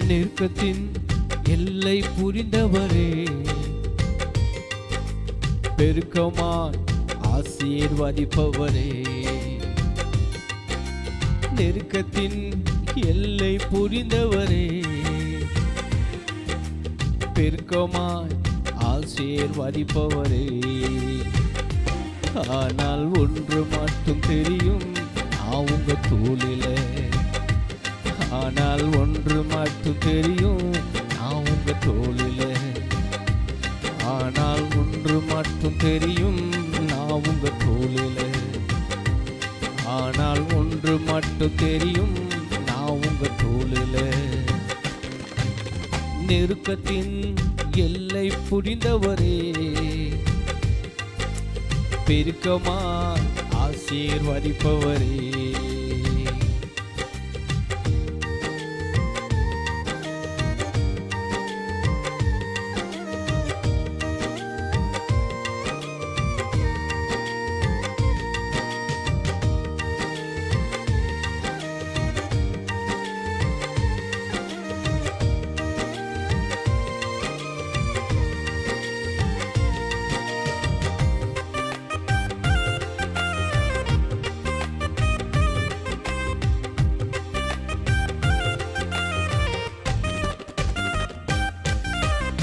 நெருக்கத்தின் எல்லை புரிந்தவரே, பெருக்கமாய் ஆசீர்வதிப்பவரே. நெருக்கத்தின் எல்லை புரிந்தவரே, பெருக்கமாய் ஆசீர்வதிப்பவரே. ஆனால் ஒன்று மட்டும் தெரியும், நான் உங்க தோளில. ஆனால் ஒன்று மட்டும் தெரியும், நான் உங்க தோளில. ஆனால் ஒன்று மட்டும் தெரியும், நான் உங்க தோளில. ஆனால் ஒன்று மட்டும் தெரியும், நான் உங்க தோளில. நெருக்கத்தின் எல்லை புரிந்தவரே, பெருக்கமாய் ஆசீர்வதிப்பவரே.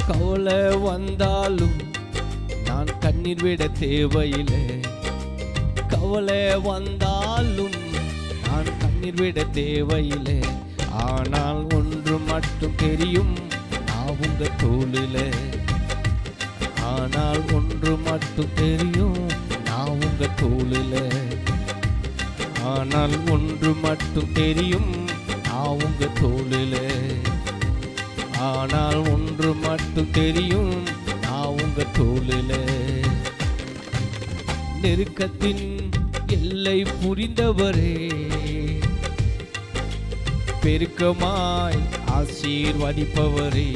கவலை வந்தாலும் நான் கண்ணீர் விட தேவையில்லை. கவலை வந்தாலும் நான் கண்ணீர் விட தேவையில்லை. ஆனால் ஒன்று மட்டும் தெரியும், நான் உங்க தோளில. ஆனால் ஒன்று மட்டும் தெரியும், நான் உங்க தோளில. ஆனால் ஒன்று மட்டும் தெரியும், நான் உங்க தோளில. ஆனால் ஒன்று மட்டும் தெரியும், நான் உங்க தோளில. நெருக்கத்தின் எல்லை புரிந்தவரே, பெருக்கமாய் ஆசீர்வதிப்பவரே.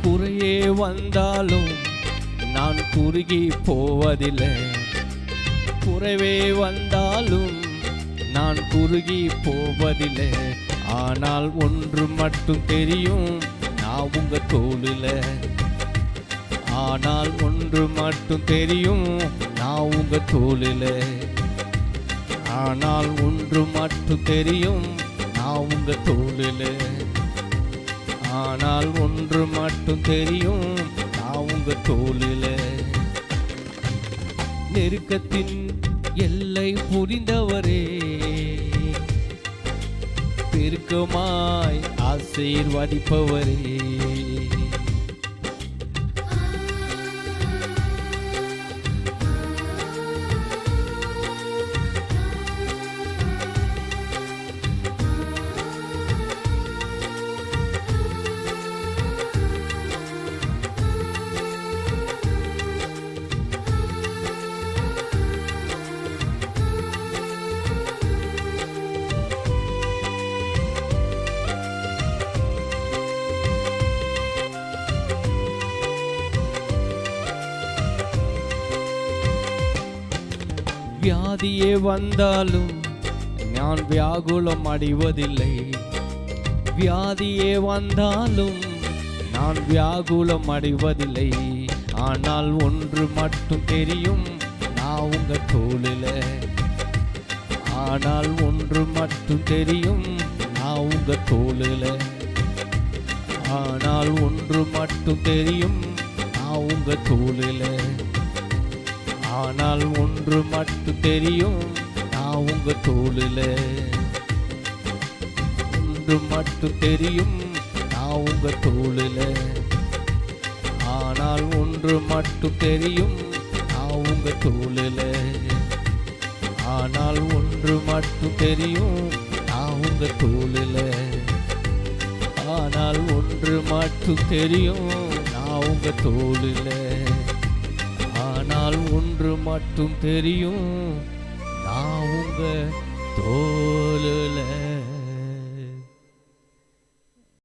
குறையே வந்தாலும் நான் குறுகி போவதில்லை. குறைவே வந்தாலும் நான் குறுகி போவதில்லை. ஆனால் ஒன்று மட்டும் தெரியும், நான் உங்க தோளில. ஆனால் ஒன்று மட்டும் தெரியும், நான் உங்க தோளில. ஆனால் ஒன்று மட்டும் தெரியும், நான் உங்க தோளில. ஆனால் ஒன்று மட்டும் தெரியும், நான் உங்க தோளில. நெருக்கத்தின் எல்லை புரிந்தவரே, பெருக்கமாய் ஆசீர்வதிப்பவரே. வியாதியே வந்தாலும் நான் வியாகுலம் அடைவதில்லை. வியாதியே வந்தாலும் நான் வியாகுலம் அடைவதில்லை. ஆனால் ஒன்று மட்டும் தெரியும், நான் உங்க தோளில. ஆனால் ஒன்று மட்டும் தெரியும், நான் உங்க தோளில. ஆனால் ஒன்று மட்டும் தெரியும், நான் உங்க தோளில. ஆனால் ஒன்று மட்டும் தெரியும், நான் உங்க தோளில. ஒன்று மட்டும் தெரியும், நான் உங்க தோளில. ஆனால் ஒன்று மட்டும் தெரியும், நான் உங்க தோளில. ஆனால் ஒன்று மட்டும் தெரியும், நான் உங்க தோளில. ஆனால் ஒன்று மட்டும் தெரியும், நான் உங்க தோளில. ஆனால் ஒன்று மட்டும் தெரியும், நான் உங்க தோளில.